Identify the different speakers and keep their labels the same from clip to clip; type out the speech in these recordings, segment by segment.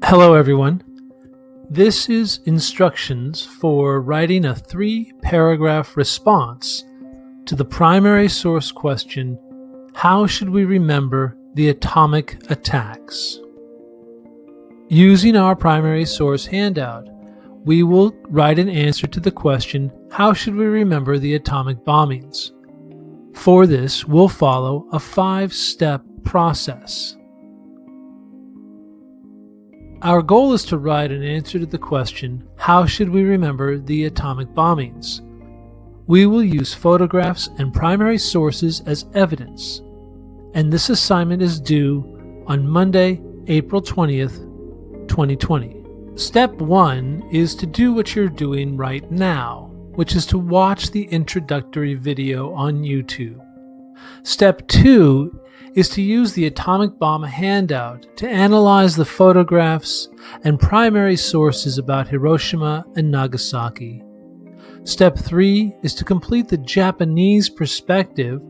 Speaker 1: Hello everyone. This is instructions for writing a 3-paragraph response to the primary source question, how should we remember the atomic attacks? Using our primary source handout, we will write an answer to the question, how should we remember the atomic bombings? For this, we'll follow a 5-step process. Our goal is to write an answer to the question, how should we remember the atomic bombings? We will use photographs and primary sources as evidence, and this assignment is due on Monday, April 20th, 2020. Step 1 is to do what you're doing right now, which is to watch the introductory video on YouTube. Step 2 is to use the atomic bomb handout to analyze the photographs and primary sources about Hiroshima and Nagasaki. Step 3 is to complete the Japanese perspective,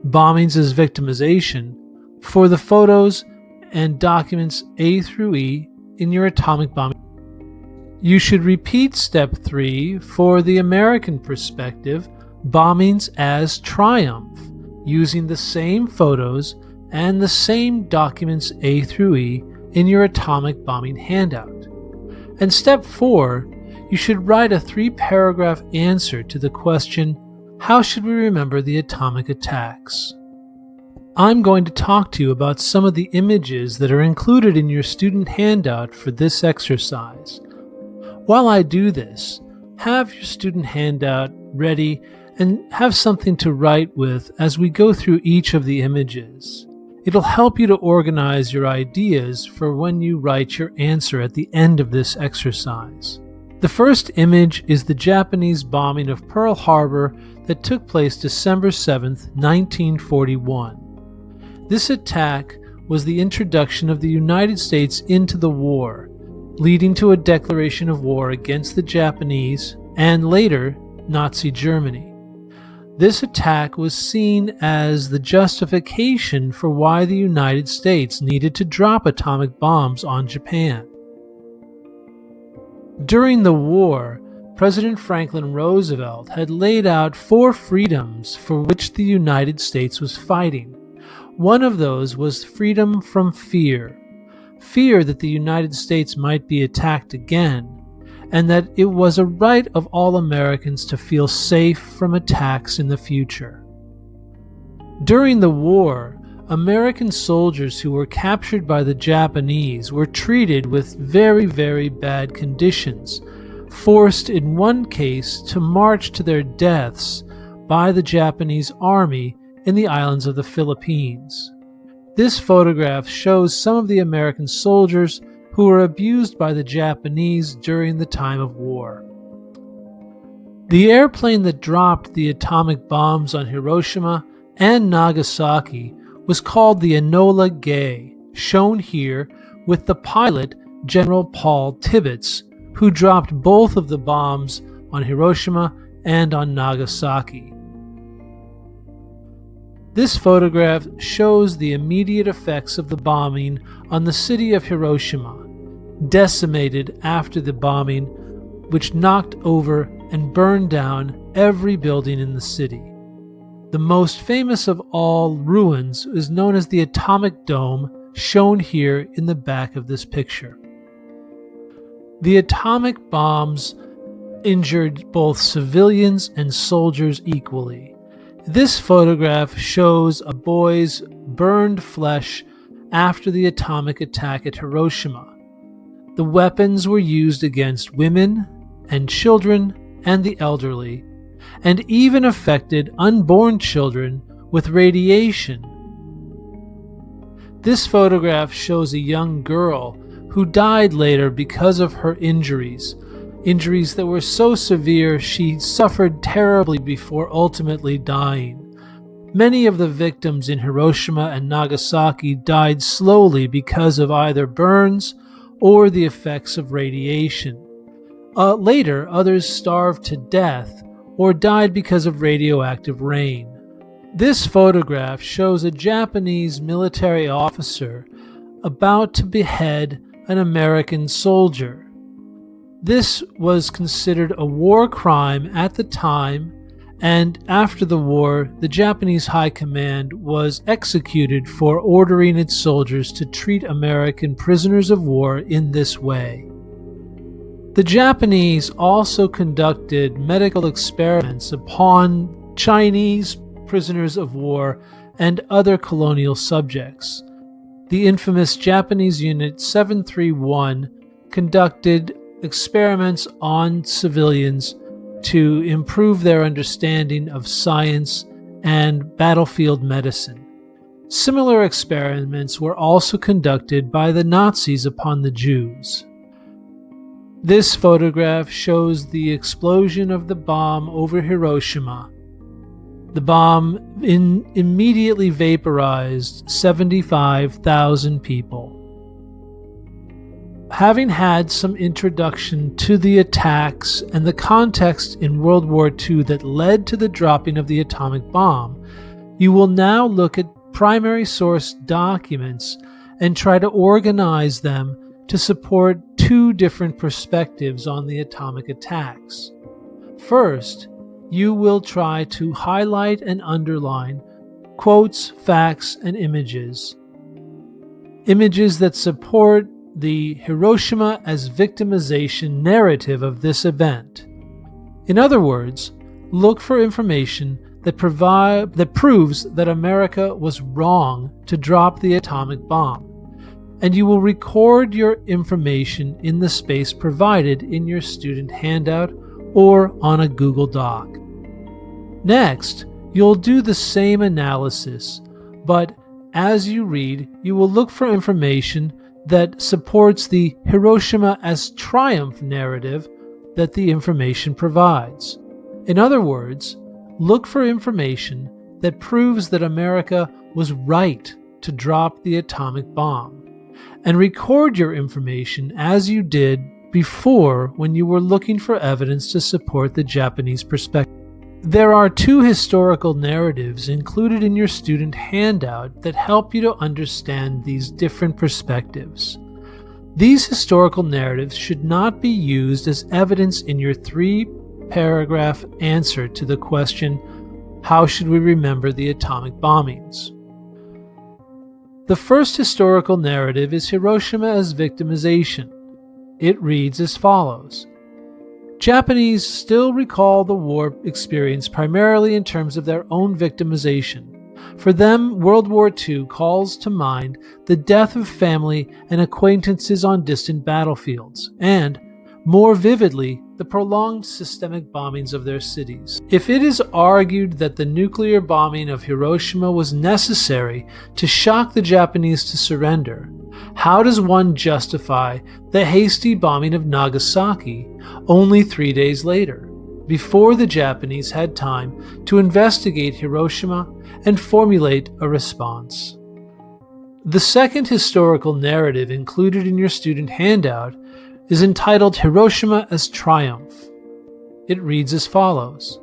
Speaker 1: bombings as victimization, for the photos and documents A through E in your atomic bombing. You should repeat Step 3 for the American perspective, bombings as triumph, using the same photos and the same documents A through E in your atomic bombing handout. And Step 4, you should write a 3-paragraph answer to the question, how should we remember the atomic attacks? I'm going to talk to you about some of the images that are included in your student handout for this exercise. While I do this, have your student handout ready and have something to write with as we go through each of the images. It'll help you to organize your ideas for when you write your answer at the end of this exercise. The first image is the Japanese bombing of Pearl Harbor that took place December 7th, 1941. This attack was the introduction of the United States into the war, leading to a declaration of war against the Japanese and later Nazi Germany. This attack was seen as the justification for why the United States needed to drop atomic bombs on Japan. During the war, President Franklin Roosevelt had laid out 4 freedoms for which the United States was fighting. One of those was freedom from fear that the United States might be attacked again, and that it was a right of all Americans to feel safe from attacks in the future. During the war, American soldiers who were captured by the Japanese were treated with very, very bad conditions, forced in one case to march to their deaths by the Japanese army in the islands of the Philippines. This photograph shows some of the American soldiers who were abused by the Japanese during the time of war. The airplane that dropped the atomic bombs on Hiroshima and Nagasaki was called the Enola Gay, shown here with the pilot General Paul Tibbets, who dropped both of the bombs on Hiroshima and on Nagasaki. This photograph shows the immediate effects of the bombing on the city of Hiroshima, decimated after the bombing, which knocked over and burned down every building in the city. The most famous of all ruins is known as the Atomic Dome, shown here in the back of this picture. The atomic bombs injured both civilians and soldiers equally. This photograph shows a boy's burned flesh after the atomic attack at Hiroshima. The weapons were used against women and children and the elderly, and even affected unborn children with radiation. This photograph shows a young girl who died later because of her injuries that were so severe she suffered terribly before ultimately dying. Many of the victims in Hiroshima and Nagasaki died slowly because of either burns or the effects of radiation. Later, others starved to death or died because of radioactive rain. This photograph shows a Japanese military officer about to behead an American soldier. This was considered a war crime at the time, and after the war, the Japanese High Command was executed for ordering its soldiers to treat American prisoners of war in this way. The Japanese also conducted medical experiments upon Chinese prisoners of war and other colonial subjects. The infamous Japanese Unit 731 conducted experiments on civilians to improve their understanding of science and battlefield medicine. Similar experiments were also conducted by the Nazis upon the Jews. This photograph shows the explosion of the bomb over Hiroshima. The bomb immediately vaporized 75,000 people. Having had some introduction to the attacks and the context in World War II that led to the dropping of the atomic bomb, you will now look at primary source documents and try to organize them to support two different perspectives on the atomic attacks. First, you will try to highlight and underline quotes, facts, and images. Images that support the Hiroshima as victimization narrative of this event. In other words, look for information that proves that America was wrong to drop the atomic bomb, and you will record your information in the space provided in your student handout or on a Google Doc. Next, you'll do the same analysis, but as you read, you will look for information that supports the Hiroshima as triumph narrative that the information provides. In other words, look for information that proves that America was right to drop the atomic bomb, and record your information as you did before when you were looking for evidence to support the Japanese perspective. There are two historical narratives included in your student handout that help you to understand these different perspectives. These historical narratives should not be used as evidence in your 3-paragraph answer to the question, how should we remember the atomic bombings? The first historical narrative is Hiroshima as victimization. It reads as follows. Japanese still recall the war experience primarily in terms of their own victimization. For them, World War II calls to mind the death of family and acquaintances on distant battlefields, and, more vividly, the prolonged systemic bombings of their cities. If it is argued that the nuclear bombing of Hiroshima was necessary to shock the Japanese to surrender, how does one justify the hasty bombing of Nagasaki only 3 days later, before the Japanese had time to investigate Hiroshima and formulate a response? The second historical narrative included in your student handout is entitled Hiroshima as Triumph. It reads as follows.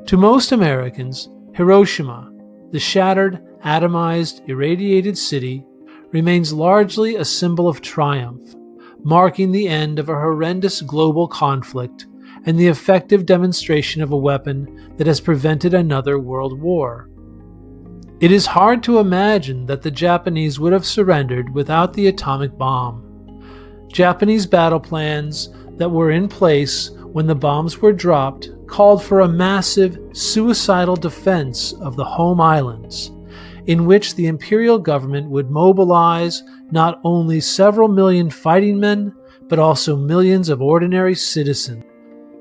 Speaker 1: To most Americans, Hiroshima, the shattered, atomized, irradiated city, remains largely a symbol of triumph, marking the end of a horrendous global conflict and the effective demonstration of a weapon that has prevented another world war. It is hard to imagine that the Japanese would have surrendered without the atomic bomb. Japanese battle plans that were in place when the bombs were dropped called for a massive, suicidal defense of the home islands, in which the imperial government would mobilize not only several million fighting men, but also millions of ordinary citizens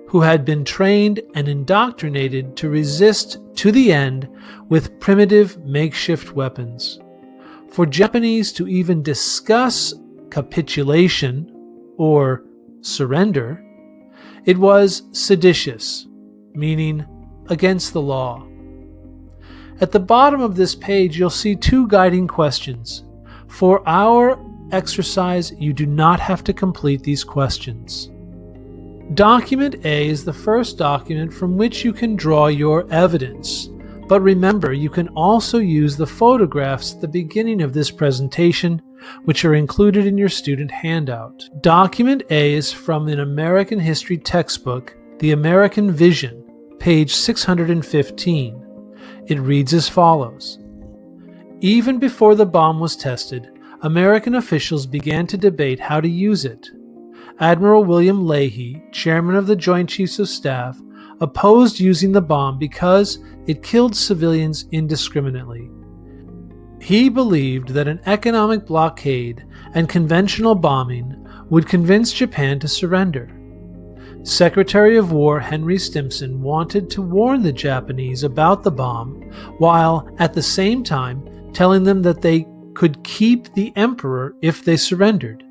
Speaker 1: who had been trained and indoctrinated to resist to the end with primitive makeshift weapons. For Japanese to even discuss capitulation or surrender, it was seditious, meaning against the law. At the bottom of this page, you'll see two guiding questions. For our exercise, you do not have to complete these questions. Document A is the first document from which you can draw your evidence. But remember, you can also use the photographs at the beginning of this presentation, which are included in your student handout. Document A is from an American history textbook, The American Vision, page 615. It reads as follows. Even before the bomb was tested, American officials began to debate how to use it. Admiral William Leahy, chairman of the Joint Chiefs of Staff, opposed using the bomb because it killed civilians indiscriminately. He believed that an economic blockade and conventional bombing would convince Japan to surrender. Secretary of War Henry Stimson wanted to warn the Japanese about the bomb, while at the same time telling them that they could keep the emperor if they surrendered.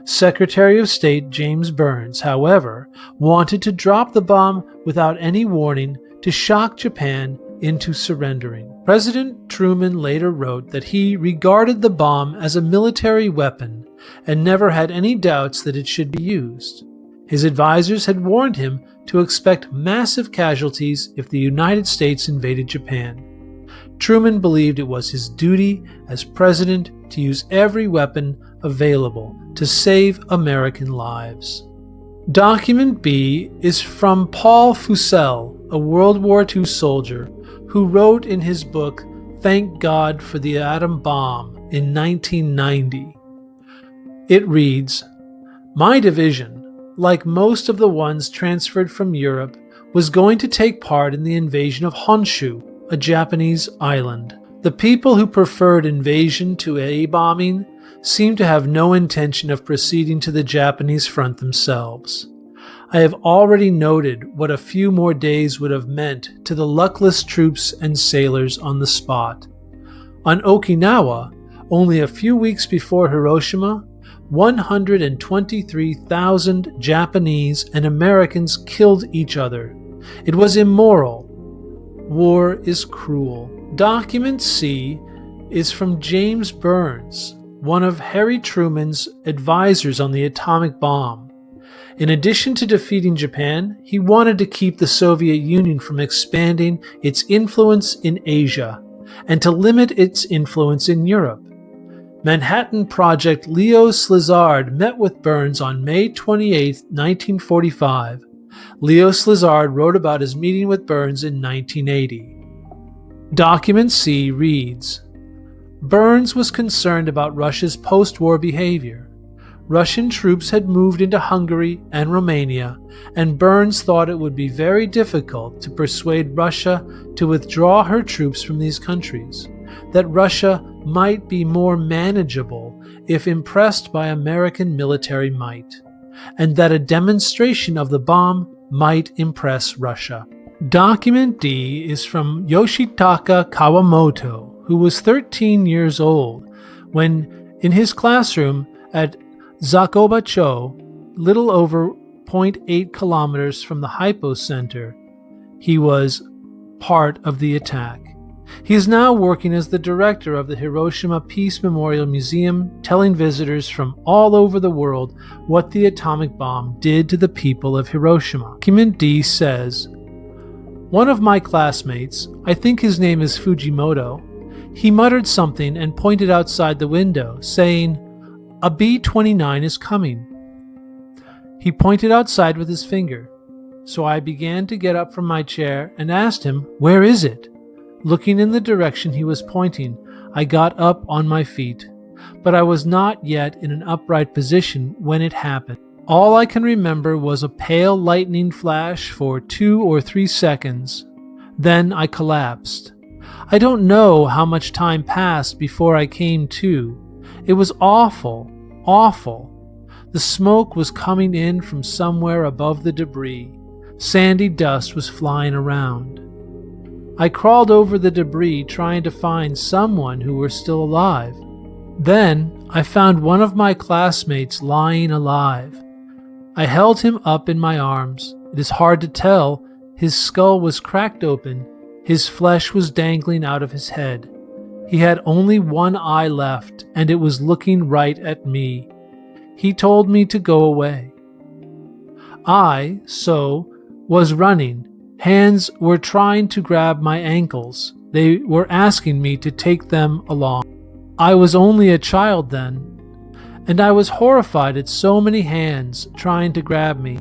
Speaker 1: Secretary of State James Burns, however, wanted to drop the bomb without any warning to shock Japan into surrendering. President Truman later wrote that he regarded the bomb as a military weapon and never had any doubts that it should be used. His advisors had warned him to expect massive casualties if the United States invaded Japan. Truman believed it was his duty as president to use every weapon available to save American lives. Document B is from Paul Fussell, a World War II soldier who wrote in his book Thank God for the Atom Bomb in 1990. It reads, My division, like most of the ones transferred from Europe, was going to take part in the invasion of Honshu, a Japanese island. The people who preferred invasion to A-bombing seemed to have no intention of proceeding to the Japanese front themselves. I have already noted what a few more days would have meant to the luckless troops and sailors on the spot. On Okinawa, only a few weeks before Hiroshima, 123,000 Japanese and Americans killed each other. It was immoral. War is cruel. Document C is from James Burns, one of Harry Truman's advisors on the atomic bomb. In addition to defeating Japan, he wanted to keep the Soviet Union from expanding its influence in Asia and to limit its influence in Europe. Manhattan Project Leo Szilard met with Burns on May 28, 1945. Leo Szilard wrote about his meeting with Burns in 1980. Document C reads, Burns was concerned about Russia's post-war behavior. Russian troops had moved into Hungary and Romania, and Burns thought it would be very difficult to persuade Russia to withdraw her troops from these countries, that Russia might be more manageable if impressed by American military might, and that a demonstration of the bomb might impress Russia. Document D is from Yoshitaka Kawamoto, who was 13 years old when, in his classroom at Zakobacho, little over 0.8 kilometers from the Hypo Center, he was part of the attack. He is now working as the director of the Hiroshima Peace Memorial Museum, telling visitors from all over the world what the atomic bomb did to the people of Hiroshima. Document D says, One of my classmates, I think his name is Fujimoto, he muttered something and pointed outside the window, saying, A B-29 is coming. He pointed outside with his finger, so I began to get up from my chair and asked him, Where is it? Looking in the direction he was pointing, I got up on my feet, but I was not yet in an upright position when it happened. All I can remember was a pale lightning flash for 2 or 3 seconds. Then I collapsed. I don't know how much time passed before I came to. It was awful, awful. The smoke was coming in from somewhere above the debris. Sandy dust was flying around. I crawled over the debris trying to find someone who were still alive. Then I found one of my classmates lying alive. I held him up in my arms. It is hard to tell. His skull was cracked open. His flesh was dangling out of his head. He had only one eye left, and it was looking right at me. He told me to go away. I was running, Hands were trying to grab my ankles. They were asking me to take them along. I was only a child then, and I was horrified at so many hands trying to grab me.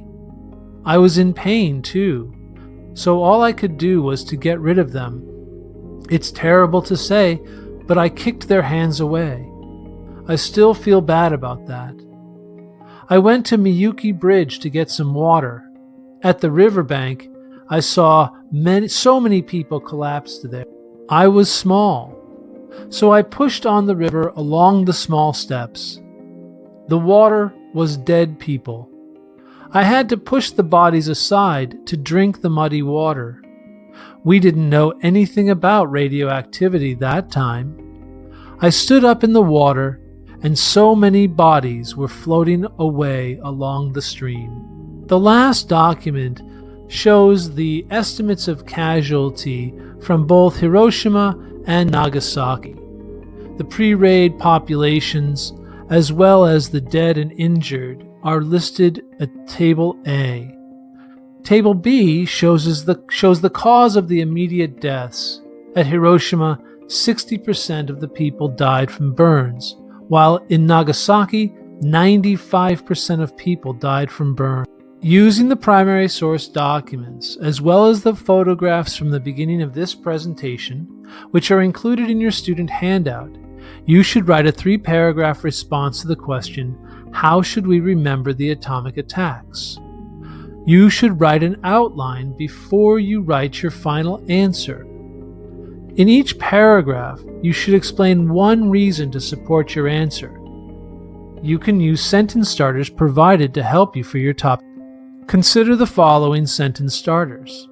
Speaker 1: I was in pain too, so all I could do was to get rid of them. It's terrible to say, but I kicked their hands away. I still feel bad about that. I went to Miyuki Bridge to get some water. At the riverbank, I saw so many people collapsed there. I was small, so I pushed on the river along the small steps. The water was dead people. I had to push the bodies aside to drink the muddy water. We didn't know anything about radioactivity that time. I stood up in the water, and so many bodies were floating away along the stream. The last document shows the estimates of casualty from both Hiroshima and Nagasaki. The pre-raid populations, as well as the dead and injured, are listed at Table A. Table B shows the cause of the immediate deaths. At Hiroshima, 60% of the people died from burns, while in Nagasaki, 95% of people died from burns. Using the primary source documents, as well as the photographs from the beginning of this presentation, which are included in your student handout, you should write a 3-paragraph response to the question, how should we remember the atomic attacks? You should write an outline before you write your final answer. In each paragraph, you should explain one reason to support your answer. You can use sentence starters provided to help you for your topic. Consider the following sentence starters.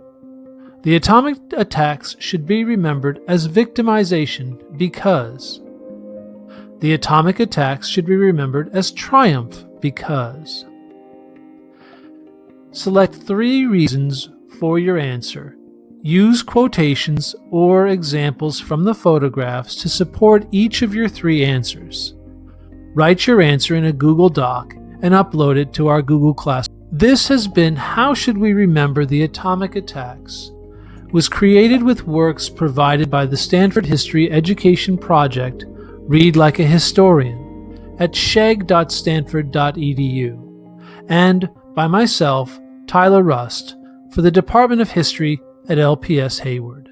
Speaker 1: The atomic attacks should be remembered as victimization because. The atomic attacks should be remembered as triumph because. Select 3 reasons for your answer. Use quotations or examples from the photographs to support each of your 3 answers. Write your answer in a Google Doc and upload it to our Google Classroom. This has been How Should We Remember the Atomic Attacks? It was created with works provided by the Stanford History Education Project, Read Like a Historian, at sheg.stanford.edu, and by myself, Tyler Rust, for the Department of History at LPS Hayward.